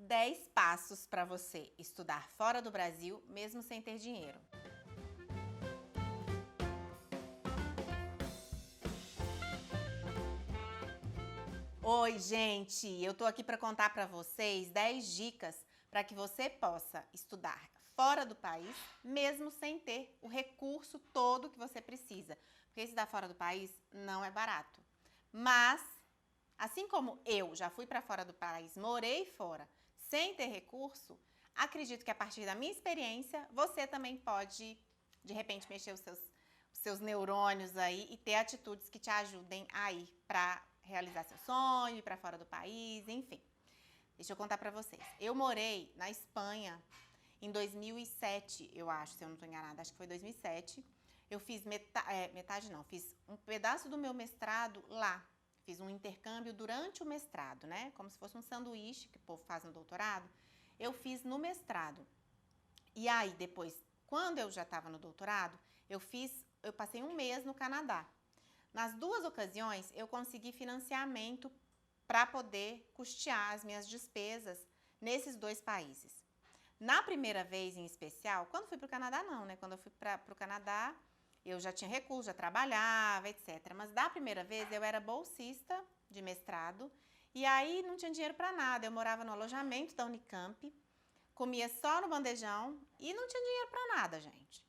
10 passos para você estudar fora do Brasil, mesmo sem ter dinheiro. Oi, gente! Eu tô aqui para contar para vocês 10 dicas para que você possa estudar fora do país, mesmo sem ter o recurso todo que você precisa. Porque estudar fora do país não é barato. Mas, assim como eu já fui para fora do país, morei fora, sem ter recurso, acredito que a partir da minha experiência, você também pode, de repente, mexer os seus neurônios aí e ter atitudes que te ajudem a ir para realizar seu sonho, ir para fora do país, enfim. Deixa eu contar para vocês. Eu morei na Espanha em 2007, eu acho, se eu não estou enganada, acho que foi 2007. Eu fiz fiz um pedaço do meu mestrado lá. Fiz um intercâmbio durante o mestrado, né? Como se fosse um sanduíche que o povo faz no doutorado. Eu fiz no mestrado. E aí, depois, quando eu já estava no doutorado, eu passei um mês no Canadá. Nas duas ocasiões, eu consegui financiamento para poder custear as minhas despesas nesses dois países. Na primeira vez, em especial, quando fui para o Canadá, não, né? Quando eu fui para o Canadá, eu já tinha recurso, já trabalhava, etc. Mas da primeira vez, eu era bolsista de mestrado e aí não tinha dinheiro para nada. Eu morava no alojamento da Unicamp, comia só no bandejão e não tinha dinheiro para nada, gente.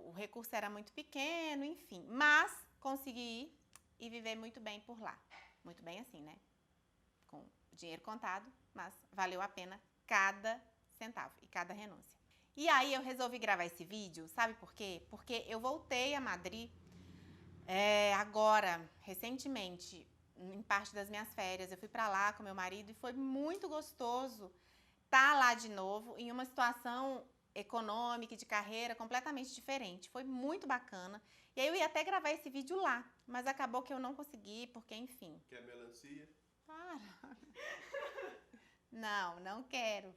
O recurso era muito pequeno, enfim. Mas consegui ir e viver muito bem por lá. Muito bem assim, né? Com dinheiro contado, mas valeu a pena cada centavo e cada renúncia. E aí eu resolvi gravar esse vídeo, sabe por quê? Porque eu voltei a Madrid agora, recentemente, em parte das minhas férias. Eu fui pra lá com meu marido e foi muito gostoso estar lá de novo em uma situação econômica e de carreira completamente diferente. Foi muito bacana. E aí eu ia até gravar esse vídeo lá, mas acabou que eu não consegui, porque enfim. Quer melancia? Para. Não, não quero.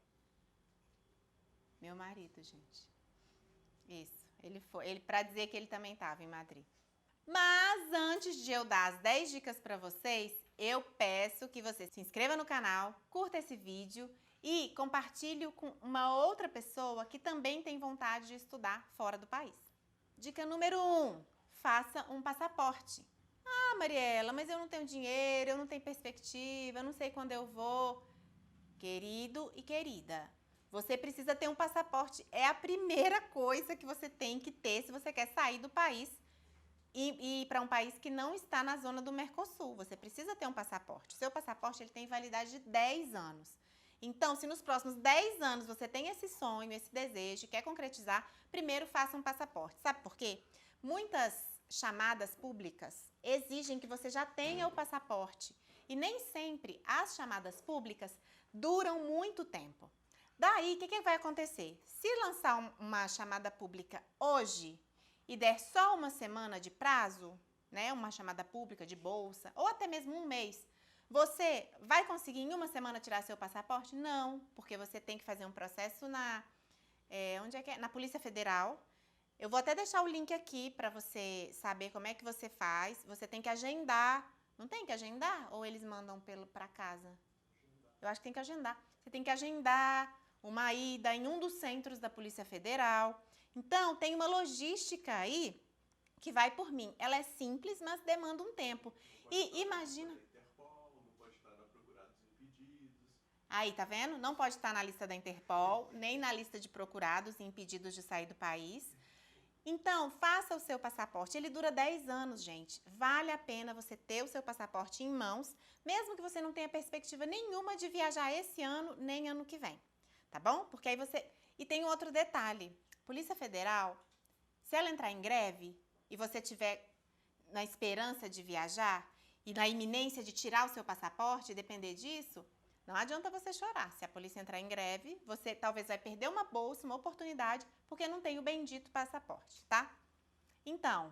Meu marido, gente. Isso, ele para dizer que ele também estava em Madrid. Mas antes de eu dar as 10 dicas para vocês, eu peço que você se inscreva no canal, curta esse vídeo e compartilhe com uma outra pessoa que também tem vontade de estudar fora do país. Dica número 1, faça um passaporte. Ah, Mariela, mas eu não tenho dinheiro, eu não tenho perspectiva, eu não sei quando eu vou. Querido e querida, você precisa ter um passaporte. É a primeira coisa que você tem que ter se você quer sair do país e ir para um país que não está na zona do Mercosul. Você precisa ter um passaporte. Seu passaporte ele tem validade de 10 anos. Então, se nos próximos 10 anos você tem esse sonho, esse desejo, quer concretizar, primeiro faça um passaporte. Sabe por quê? Muitas chamadas públicas exigem que você já tenha o passaporte. E nem sempre as chamadas públicas duram muito tempo. Daí, o que vai acontecer? Se lançar uma chamada pública hoje e der só uma semana de prazo, né, uma chamada pública de bolsa, ou até mesmo um mês, você vai conseguir em uma semana tirar seu passaporte? Não, porque você tem que fazer um processo na Polícia Federal. Eu vou até deixar o link aqui para você saber como é que você faz. Você tem que agendar. Não tem que agendar? Ou eles mandam para casa? Eu acho que tem que agendar. Você tem que agendar uma ida em um dos centros da Polícia Federal. Então, tem uma logística aí que vai por mim. Ela é simples, mas demanda um tempo. E imagina... Não pode estar na Procurados Impedidos. Aí, tá vendo? Não pode estar na lista da Interpol, nem na lista de procurados e impedidos de sair do país. Então, faça o seu passaporte. Ele dura 10 anos, gente. Vale a pena você ter o seu passaporte em mãos, mesmo que você não tenha perspectiva nenhuma de viajar esse ano, nem ano que vem. Tá bom? Porque aí você... E tem outro detalhe. Polícia Federal, se ela entrar em greve e você tiver na esperança de viajar e na iminência de tirar o seu passaporte e depender disso, não adianta você chorar. Se a polícia entrar em greve, você talvez vai perder uma bolsa, uma oportunidade, porque não tem o bendito passaporte, tá? Então,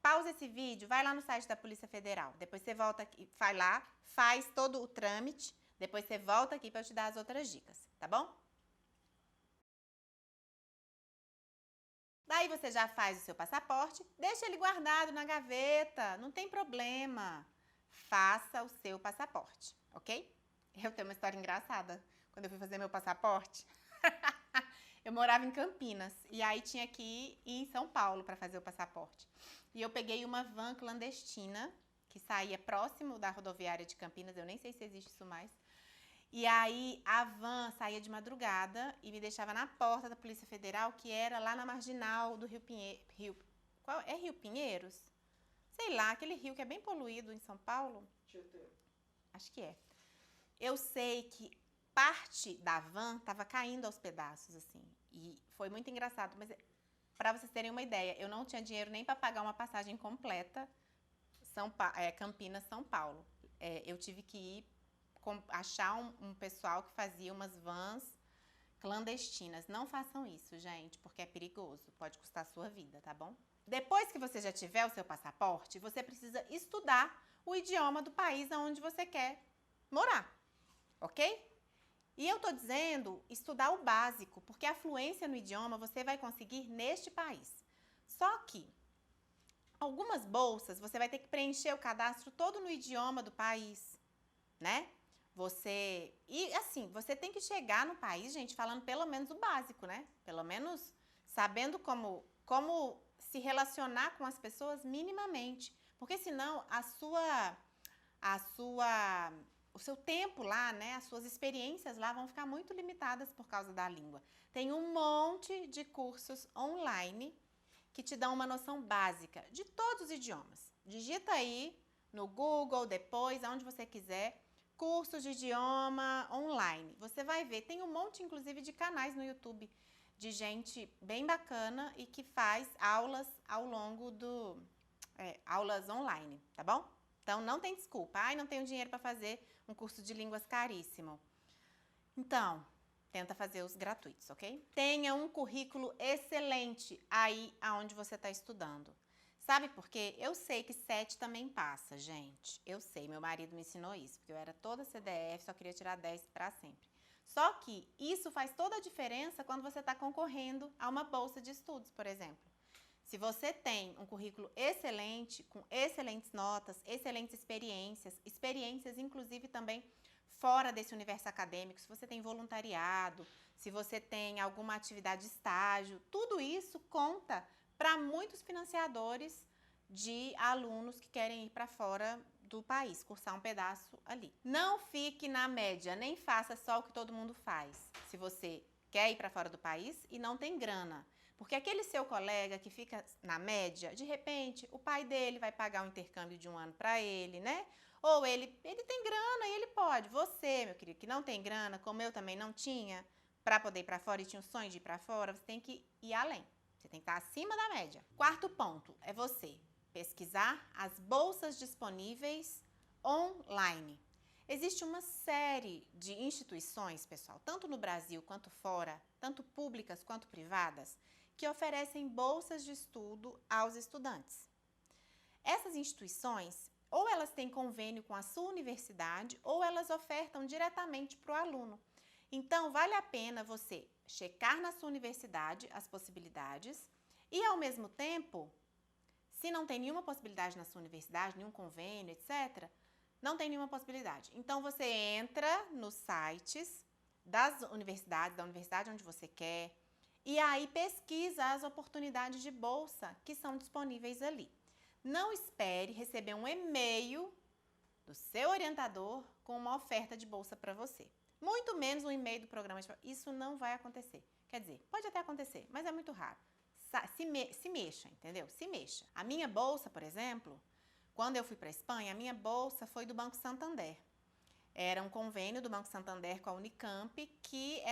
pausa esse vídeo, vai lá no site da Polícia Federal. Depois você volta aqui, vai lá, faz todo o trâmite, depois você volta aqui para eu te dar as outras dicas, tá bom? Daí você já faz o seu passaporte, deixa ele guardado na gaveta, não tem problema. Faça o seu passaporte, ok? Eu tenho uma história engraçada. Quando eu fui fazer meu passaporte, eu morava em Campinas e aí tinha que ir em São Paulo para fazer o passaporte. E eu peguei uma van clandestina que saía próximo da rodoviária de Campinas, eu nem sei se existe isso mais. E aí a van saía de madrugada e me deixava na porta da Polícia Federal, que era lá na marginal do Rio Pinheiro. Qual é Rio Pinheiros? Sei lá, aquele rio que é bem poluído em São Paulo. Acho que é. Eu sei que parte da van estava caindo aos pedaços, assim. E foi muito engraçado. Mas, para vocês terem uma ideia, eu não tinha dinheiro nem para pagar uma passagem completa Campinas, São Paulo. Eu tive que ir achar um pessoal que fazia umas vans clandestinas. Não façam isso, gente, porque é perigoso. Pode custar a sua vida, tá bom? Depois que você já tiver o seu passaporte, você precisa estudar o idioma do país onde você quer morar, ok? E eu tô dizendo estudar o básico, porque a fluência no idioma você vai conseguir neste país. Só que algumas bolsas você vai ter que preencher o cadastro todo no idioma do país, né? E assim, você tem que chegar no país, gente, falando pelo menos o básico, né? Pelo menos sabendo como se relacionar com as pessoas minimamente. Porque senão o seu tempo lá, né, as suas experiências lá vão ficar muito limitadas por causa da língua. Tem um monte de cursos online que te dão uma noção básica de todos os idiomas. Digita aí no Google, depois, aonde você quiser, cursos de idioma online. Você vai ver, tem um monte, inclusive, de canais no YouTube de gente bem bacana e que faz aulas ao longo aulas online, tá bom? Então, não tem desculpa. Ai, não tenho dinheiro para fazer um curso de línguas caríssimo. Então, tenta fazer os gratuitos, ok? Tenha um currículo excelente aí aonde você está estudando. Sabe por quê? Eu sei que 7 também passa, gente. Eu sei, meu marido me ensinou isso, porque eu era toda CDF, só queria tirar 10 para sempre. Só que isso faz toda a diferença quando você está concorrendo a uma bolsa de estudos, por exemplo. Se você tem um currículo excelente, com excelentes notas, excelentes experiências inclusive também fora desse universo acadêmico, se você tem voluntariado, se você tem alguma atividade de estágio, tudo isso conta para muitos financiadores de alunos que querem ir para fora do país, cursar um pedaço ali. Não fique na média, nem faça só o que todo mundo faz. Se você quer ir para fora do país e não tem grana. Porque aquele seu colega que fica na média, de repente, o pai dele vai pagar um intercâmbio de 1 ano para ele, né? Ou ele tem grana e ele pode. Você, meu querido, que não tem grana, como eu também não tinha, para poder ir para fora e tinha o sonho de ir para fora, você tem que ir além. Você tem que estar acima da média. Quarto ponto é você pesquisar as bolsas disponíveis online. Existe uma série de instituições, pessoal, tanto no Brasil quanto fora, tanto públicas quanto privadas, que oferecem bolsas de estudo aos estudantes. Essas instituições, ou elas têm convênio com a sua universidade, ou elas ofertam diretamente para o aluno. Então, vale a pena você checar na sua universidade as possibilidades e, ao mesmo tempo, se não tem nenhuma possibilidade na sua universidade, nenhum convênio, etc., não tem nenhuma possibilidade. Então, você entra nos sites das universidades, da universidade onde você quer, e aí pesquisa as oportunidades de bolsa que são disponíveis ali. Não espere receber um e-mail do seu orientador com uma oferta de bolsa para você. Muito menos um e-mail do programa. Isso não vai acontecer. Quer dizer, pode até acontecer, mas é muito raro. Se mexa, entendeu? Se mexa. A minha bolsa, por exemplo, quando eu fui para a Espanha, a minha bolsa foi do Banco Santander. Era um convênio do Banco Santander com a Unicamp que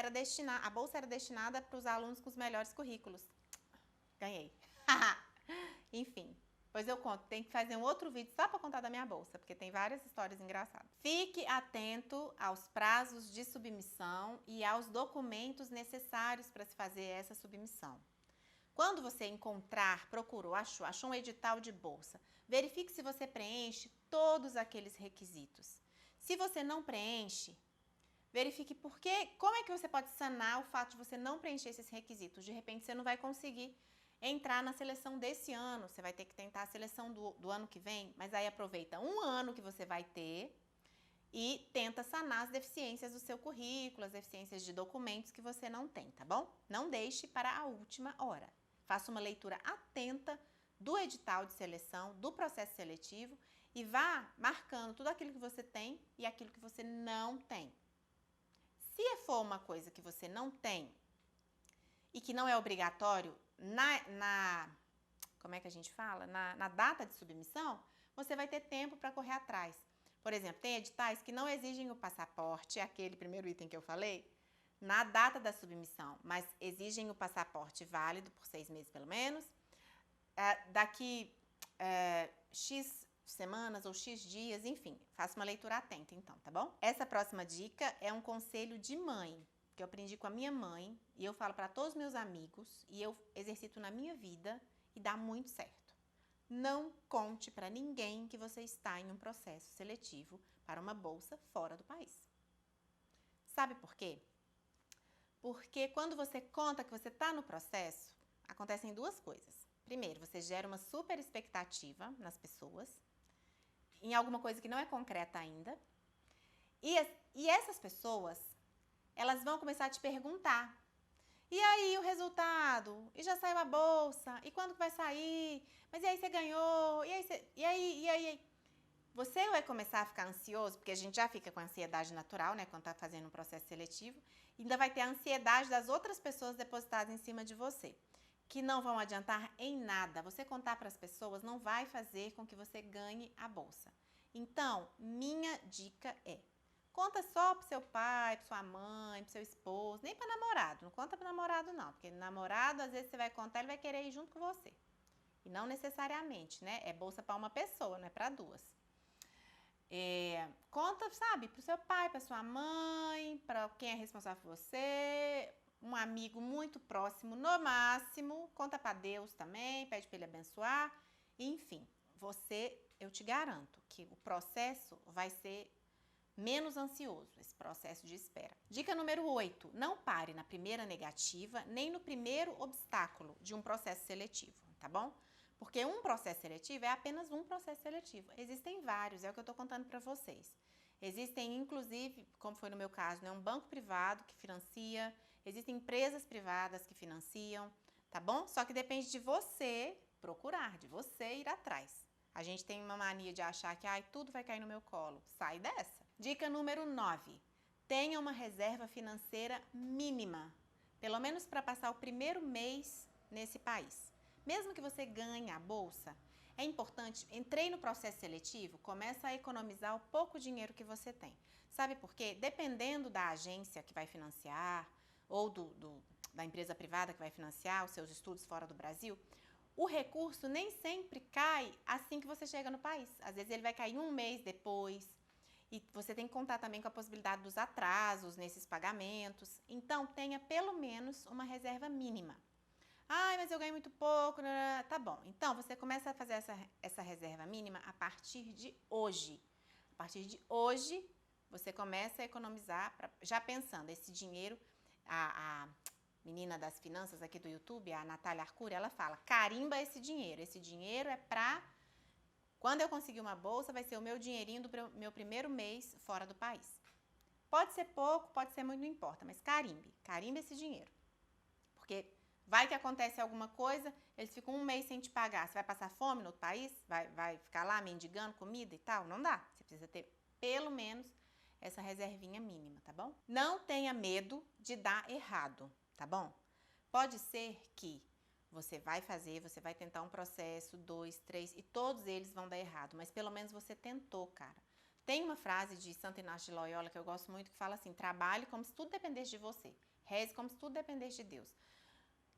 a bolsa era destinada para os alunos com os melhores currículos. Ganhei. Enfim, pois eu conto. Tem que fazer um outro vídeo só para contar da minha bolsa, porque tem várias histórias engraçadas. Fique atento aos prazos de submissão e aos documentos necessários para se fazer essa submissão. Quando você procurou, achou um edital de bolsa, verifique se você preenche todos aqueles requisitos. Se você não preenche, verifique como é que você pode sanar o fato de você não preencher esses requisitos. De repente, você não vai conseguir entrar na seleção desse ano, você vai ter que tentar a seleção do ano que vem, mas aí aproveita um ano que você vai ter e tenta sanar as deficiências do seu currículo, as deficiências de documentos que você não tem, tá bom? Não deixe para a última hora. Faça uma leitura atenta do edital de seleção, do processo seletivo e vá marcando tudo aquilo que você tem e aquilo que você não tem. Se for uma coisa que você não tem e que não é obrigatório como é que a gente fala? Na data de submissão, você vai ter tempo para correr atrás. Por exemplo, tem editais que não exigem o passaporte, aquele primeiro item que eu falei, na data da submissão, mas exigem o passaporte válido por 6 meses pelo menos. Daqui X semanas ou X dias, enfim, faça uma leitura atenta então, tá bom? Essa próxima dica é um conselho de mãe, que eu aprendi com a minha mãe e eu falo para todos os meus amigos e eu exercito na minha vida e dá muito certo. Não conte para ninguém que você está em um processo seletivo para uma bolsa fora do país. Sabe por quê? Porque quando você conta que você está no processo, acontecem duas coisas. Primeiro, você gera uma super expectativa nas pessoas, em alguma coisa que não é concreta ainda. E essas pessoas, elas vão começar a te perguntar: e aí o resultado? E já saiu a bolsa? E quando que vai sair? Mas e aí você ganhou? E aí? Você vai começar a ficar ansioso, porque a gente já fica com ansiedade natural, né, quando tá fazendo um processo seletivo, e ainda vai ter a ansiedade das outras pessoas depositadas em cima de você, que não vão adiantar em nada. Você contar para as pessoas não vai fazer com que você ganhe a bolsa. Então, minha dica é: conta só pro seu pai, pra sua mãe, pro seu esposo, nem para namorado. Não conta pro namorado não, porque namorado, às vezes você vai contar, ele vai querer ir junto com você. E não necessariamente, né? É bolsa para uma pessoa, não é para duas. Conta, sabe, pro seu pai, pra sua mãe, para quem é responsável por você, um amigo muito próximo, no máximo. Conta para Deus também, pede para ele abençoar. Enfim, eu te garanto que o processo vai ser menos ansioso, esse processo de espera. Dica número 8, não pare na primeira negativa, nem no primeiro obstáculo de um processo seletivo, tá bom? Porque um processo seletivo é apenas um processo seletivo. Existem vários, é o que eu estou contando para vocês. Existem, inclusive, como foi no meu caso, né, um banco privado que financia, existem empresas privadas que financiam, tá bom? Só que depende de você procurar, de você ir atrás. A gente tem uma mania de achar que tudo vai cair no meu colo. Sai dessa. Dica número 9. Tenha uma reserva financeira mínima, pelo menos para passar o primeiro mês nesse país. Mesmo que você ganhe a bolsa, é importante, entrei no processo seletivo, começa a economizar o pouco dinheiro que você tem. Sabe por quê? Dependendo da agência que vai financiar ou da empresa privada que vai financiar os seus estudos fora do Brasil, o recurso nem sempre cai assim que você chega no país. Às vezes ele vai cair um mês depois. E você tem que contar também com a possibilidade dos atrasos nesses pagamentos. Então, tenha pelo menos uma reserva mínima. Mas eu ganho muito pouco. Tá bom. Então, você começa a fazer essa reserva mínima a partir de hoje. A partir de hoje, você começa a economizar, já pensando, esse dinheiro, a menina das finanças aqui do YouTube, a Natália Arcuri, ela fala: carimba esse dinheiro. Esse dinheiro é para... Quando eu conseguir uma bolsa, vai ser o meu dinheirinho do meu primeiro mês fora do país. Pode ser pouco, pode ser muito, não importa, mas carimbe esse dinheiro. Porque vai que acontece alguma coisa, eles ficam um mês sem te pagar. Você vai passar fome no outro país? Vai ficar lá mendigando comida e tal? Não dá. Você precisa ter pelo menos essa reservinha mínima, tá bom? Não tenha medo de dar errado, tá bom? Pode ser que você vai tentar um processo, 2, 3, e todos eles vão dar errado, mas pelo menos você tentou, cara. Tem uma frase de Santo Inácio de Loyola que eu gosto muito, que fala assim: trabalhe como se tudo dependesse de você, reze como se tudo dependesse de Deus.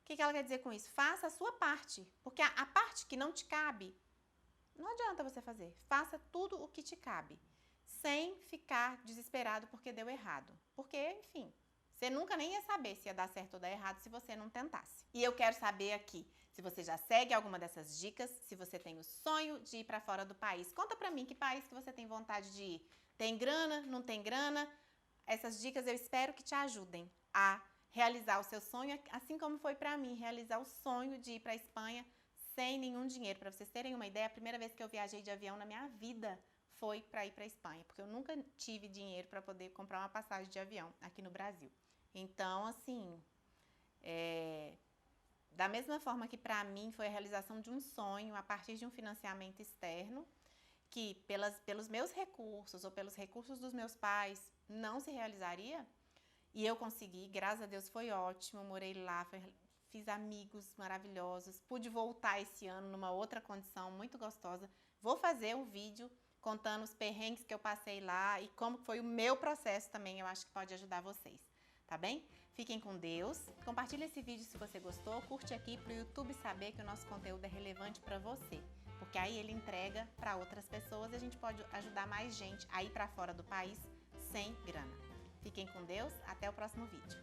O que ela quer dizer com isso? Faça a sua parte, porque a parte que não te cabe, não adianta você fazer. Faça tudo o que te cabe, sem ficar desesperado porque deu errado, porque, enfim... Você nunca nem ia saber se ia dar certo ou dar errado se você não tentasse. E eu quero saber aqui, se você já segue alguma dessas dicas, se você tem o sonho de ir para fora do país. Conta pra mim que país que você tem vontade de ir. Tem grana? Não tem grana? Essas dicas eu espero que te ajudem a realizar o seu sonho, assim como foi pra mim realizar o sonho de ir pra Espanha sem nenhum dinheiro. Pra vocês terem uma ideia, a primeira vez que eu viajei de avião na minha vida foi para ir para a Espanha, porque eu nunca tive dinheiro para poder comprar uma passagem de avião aqui no Brasil. Então, assim, da mesma forma que para mim foi a realização de um sonho a partir de um financiamento externo, que pelos meus recursos ou pelos recursos dos meus pais não se realizaria, e eu consegui, graças a Deus foi ótimo, morei lá, fiz amigos maravilhosos, pude voltar esse ano numa outra condição muito gostosa. Vou fazer um vídeo contando os perrengues que eu passei lá e como foi o meu processo também, eu acho que pode ajudar vocês, tá bem? Fiquem com Deus, compartilhe esse vídeo se você gostou, curte aqui para o YouTube saber que o nosso conteúdo é relevante para você, porque aí ele entrega para outras pessoas e a gente pode ajudar mais gente a ir para fora do país sem grana. Fiquem com Deus, até o próximo vídeo.